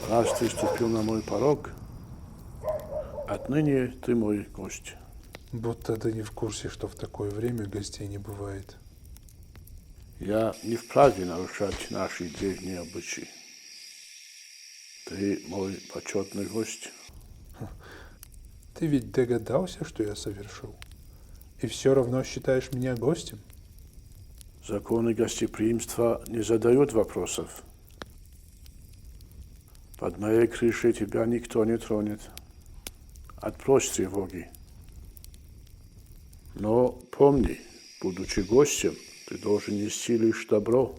Раз ты ступил на мой порог, отныне ты мой гость. Будто ты не в курсе, что в такое время гостей не бывает. Я не вправе нарушать наши древние обычаи. Ты мой почетный гость. Ты ведь догадался, что я совершил? И все равно считаешь меня гостем? Законы гостеприимства не задают вопросов. Под моей крышей тебя никто не тронет. Отбрось тревоги. Но помни, будучи гостем, ты должен нести лишь добро.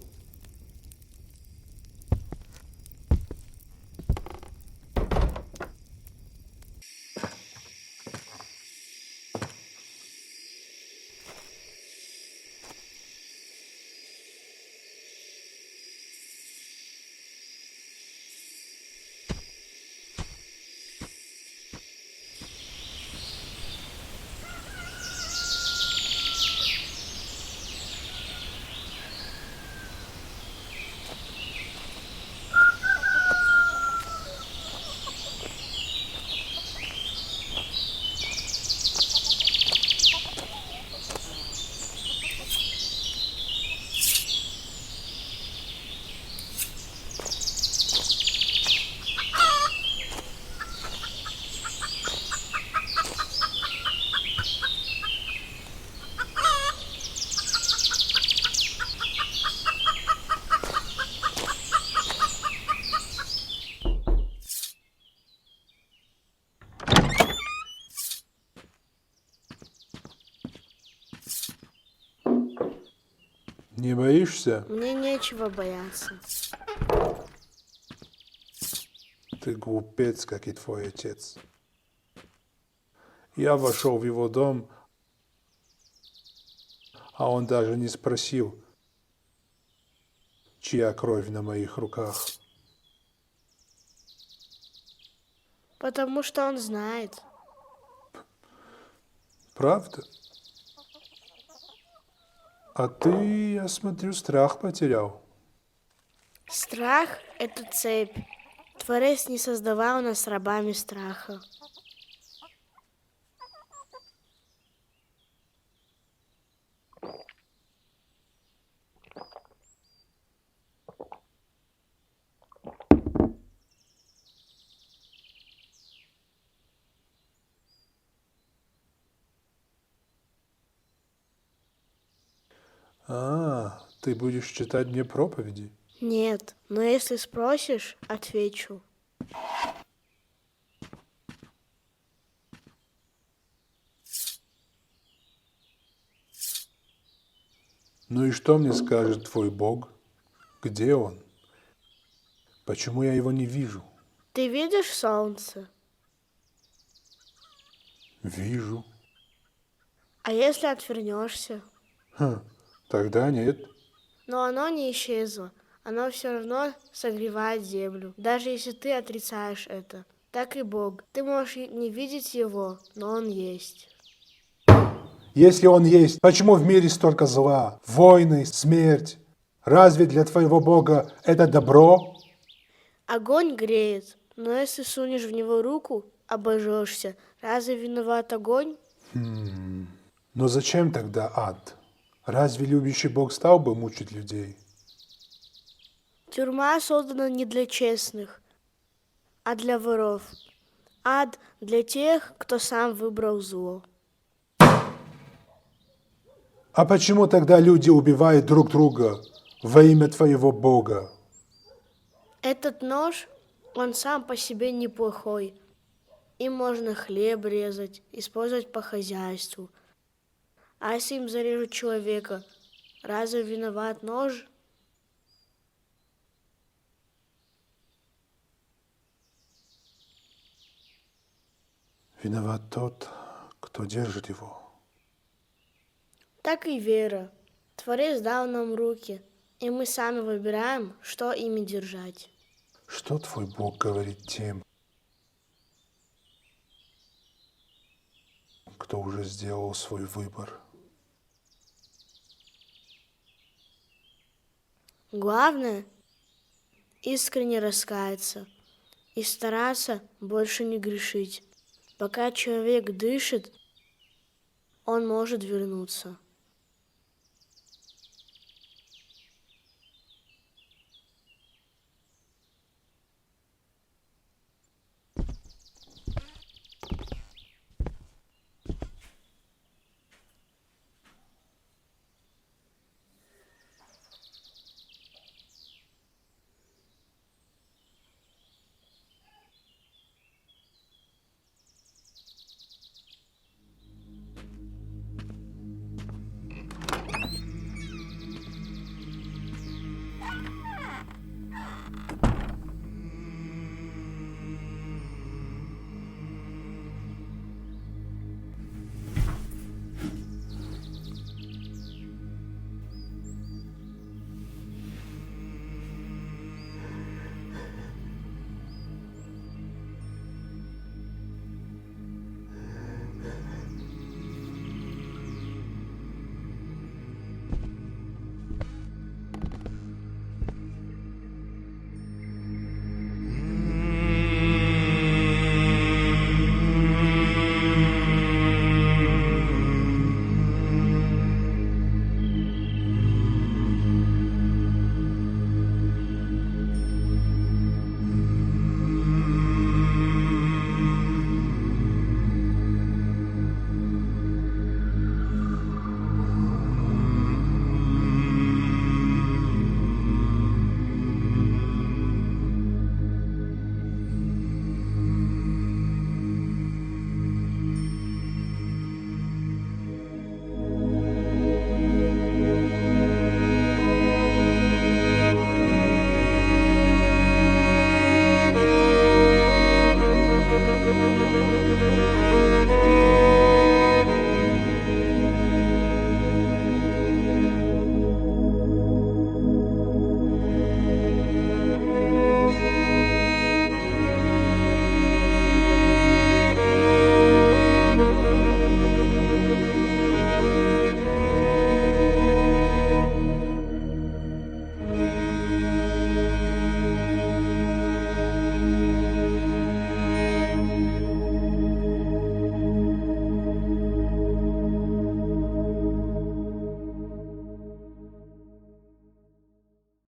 Не боишься? Мне нечего бояться. Ты глупец, как и твой отец. Я вошел в его дом, а он даже не спросил, чья кровь на моих руках. Потому что он знает. Правда? А ты, я смотрю, страх потерял. Страх — это цепь. Творец не создавал нас рабами страха. Ты будешь читать мне проповеди? Нет, но если спросишь, отвечу. Ну и что мне скажет твой Бог? Где он? Почему я его не вижу? Ты видишь солнце? Вижу. А если отвернешься? Тогда нет. Но оно не исчезло. Оно все равно согревает землю, даже если ты отрицаешь это. Так и Бог. Ты можешь не видеть Его, но Он есть. Если он есть, почему в мире столько зла, войны, смерть? Разве для твоего Бога это добро? Огонь греет, но если сунешь в него руку, обожжешься. Разве виноват огонь? Но зачем тогда ад? Разве любящий Бог стал бы мучить людей? Тюрьма создана не для честных, а для воров. Ад для тех, кто сам выбрал зло. А почему тогда люди убивают друг друга во имя твоего Бога? Этот нож, он сам по себе неплохой. Им можно хлеб резать, использовать по хозяйству. А если им зарежут человека, разве виноват нож? Виноват тот, кто держит его. Так и вера. Творец дал нам руки, и мы сами выбираем, что ими держать. Что твой Бог говорит тем, кто уже сделал свой выбор? Главное — искренне раскаяться. и стараться больше не грешить. Пока человек дышит, он может вернуться.